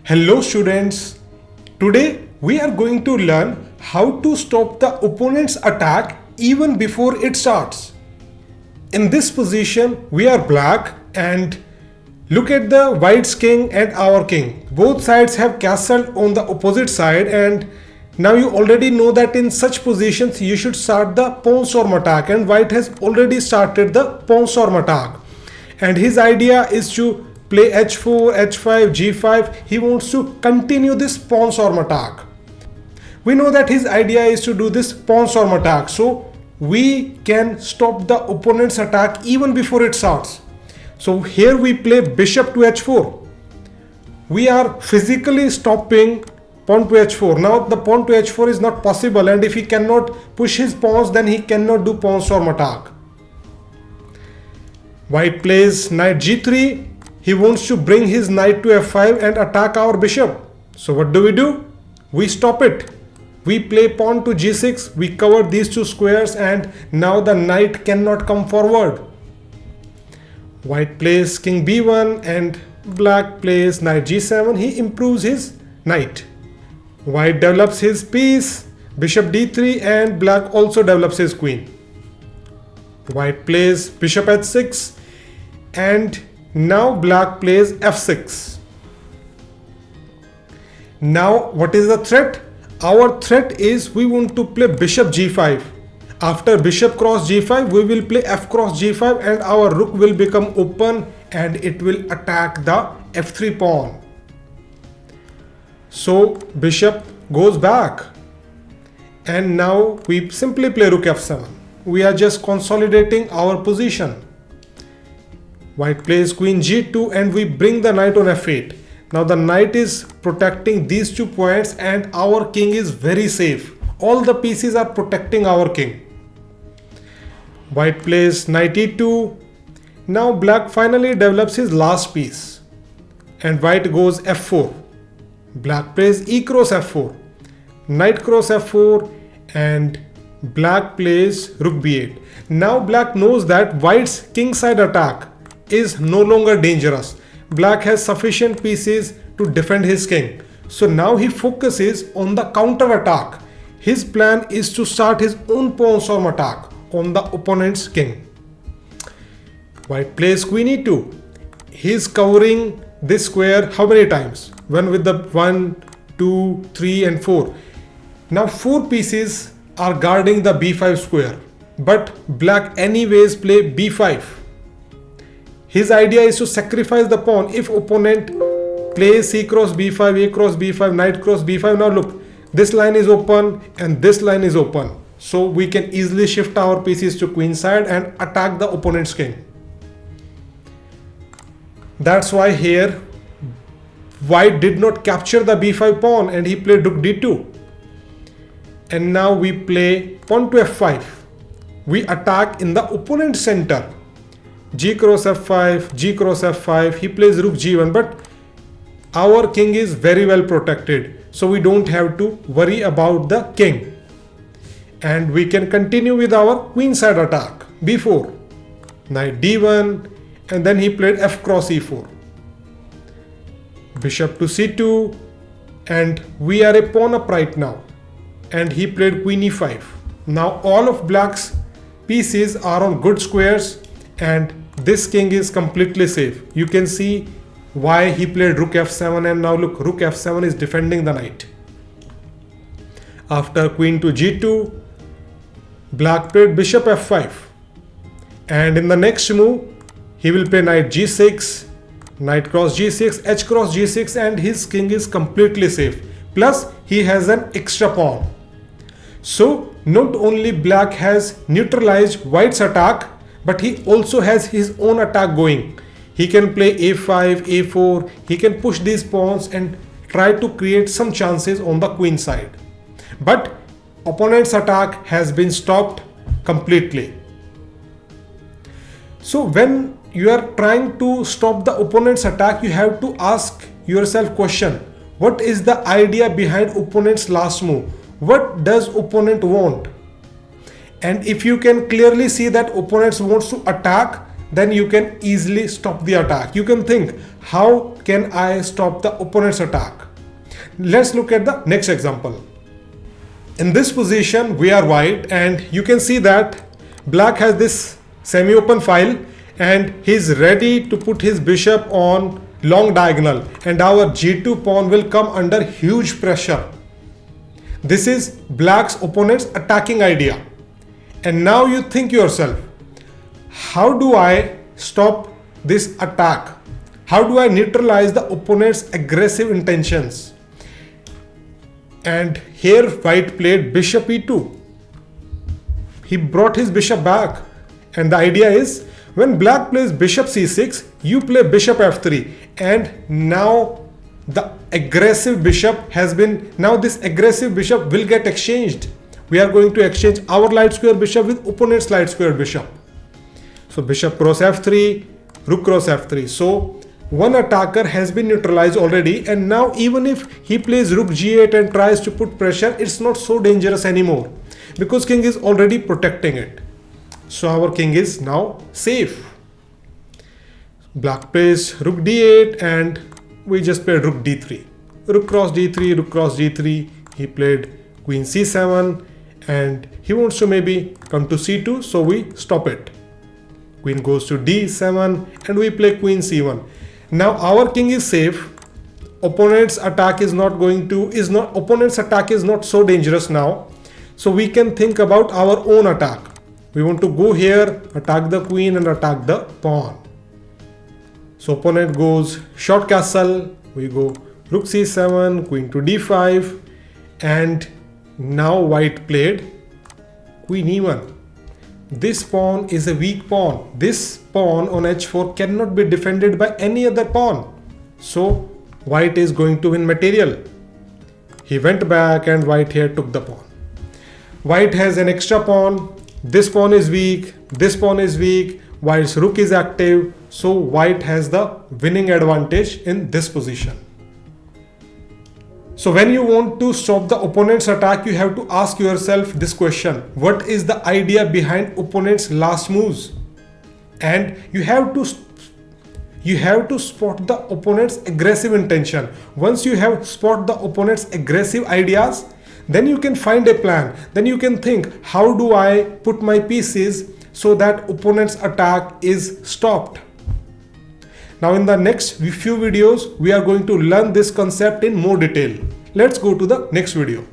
Hello students, today we are going to learn how to stop the opponent's attack even before it starts. In this position we are black and look at the white's king and our king. Both sides have castled on the opposite side, and now you already know that in such positions you should start the pawn storm attack, and white has already started the pawn storm attack. And his idea is to play h4, h5, g5. He wants to continue this pawn storm attack. We know that his idea is to do this pawn storm attack, so we can stop the opponent's attack even before it starts. So here we play bishop to h4. We are physically stopping pawn to h4. Now the pawn to h4 is not possible, and if he cannot push his pawns, then he cannot do pawn storm attack. White plays knight g3. He wants to bring his knight to f5 and attack our bishop. So what do? We stop it. We play pawn to g6. We cover these two squares, and now the knight cannot come forward. White plays king b1 and black plays knight g7. He improves his knight. White develops his piece, bishop d3, and black also develops his queen. White plays bishop h6, and now black plays f6. Now what is the threat? Our threat is we want to play bishop g5. After bishop cross g5, we will play f cross g5, and our rook will become open and it will attack the f3 pawn. So bishop goes back, and now we simply play rook f7. We are just consolidating our position. White plays queen g2, and we bring the knight on f8. Now the knight is protecting these 2 points, and our king is very safe. All the pieces are protecting our king. White plays knight e2. Now black finally develops his last piece, and white goes f4. Black plays e cross f4, knight cross f4, and black plays rook b8. Now black knows that white's kingside attack is no longer dangerous. Black has sufficient pieces to defend his king. So now he focuses on the counter attack. His plan is to start his own pawn storm attack on the opponent's king. White plays queen e2. He is covering this square how many times? When with the 1, 2, 3 and 4. Now 4 pieces are guarding the b5 square, but black anyways play b5. His idea is to sacrifice the pawn. If opponent plays c cross b5, a cross b5, knight cross b5, now look, this line is open and this line is open. So we can easily shift our pieces to queen side and attack the opponent's king. That's why here white did not capture the b5 pawn, and he played rook d2. And now we play pawn to f5. We attack in the opponent's center. G cross f5, G cross f5. He plays rook g1, but our king is very well protected, so we don't have to worry about the king. And we can continue with our queen side attack. b4, knight d1, and then he played f cross e4. Bishop to c2, and we are a pawn up right now, and he played queen e5. Now all of black's pieces are on good squares, and this king is completely safe. You can see why he played rook f7, and now look, rook f7 is defending the knight. After queen to g2, black played bishop f5, and in the next move he will play knight g6, knight cross g6, h cross g6, and his king is completely safe. Plus he has an extra pawn. So not only black has neutralized white's attack, but he also has his own attack going. He can play a5, a4, he can push these pawns and try to create some chances on the queen side. But opponent's attack has been stopped completely. So when you are trying to stop the opponent's attack, you have to ask yourself question: what is the idea behind opponent's last move? What does opponent want? And if you can clearly see that opponent wants to attack, then you can easily stop the attack. You can think, how can I stop the opponent's attack? Let's look at the next example. In this position we are white, and you can see that black has this semi-open file and he's ready to put his bishop on long diagonal, and our g2 pawn will come under huge pressure. This is black's opponent's attacking idea. And now you think yourself, how do I stop this attack? How do I neutralize the opponent's aggressive intentions? And here white played bishop e2. He brought his bishop back. And the idea is, when black plays bishop c6, you play bishop f3. And now the aggressive bishop has been, now this aggressive bishop will get exchanged. We are going to exchange our light square bishop with opponent's light square bishop. So bishop cross f3, rook cross f3. So one attacker has been neutralized already, and now even if he plays rook g8 and tries to put pressure, it's not so dangerous anymore because king is already protecting it. So our king is now safe. Black plays rook d8 and we just played rook d3. Rook cross d3, rook cross d3. He played queen c7 and he wants to maybe come to c2, so we stop it. Queen goes to d7 and we play queen c1. Now our king is safe. Opponent's attack is not so dangerous now. So we can think about our own attack. We want to go here, attack the queen and attack the pawn. So opponent goes short castle, we go rook c7, queen to d5, and now white played queen e1. This pawn is a weak pawn. This pawn on h4 cannot be defended by any other pawn. So white is going to win material. He went back and white here took the pawn. White has an extra pawn. This pawn is weak. This pawn is weak. White's rook is active. So white has the winning advantage in this position. So when you want to stop the opponent's attack, you have to ask yourself this question: what is the idea behind opponent's last moves? And you have to spot the opponent's aggressive intention. Once you have spot the opponent's aggressive ideas, then you can find a plan. Then you can think, how do I put my pieces so that opponent's attack is stopped? Now in the next few videos, we are going to learn this concept in more detail. Let's go to the next video.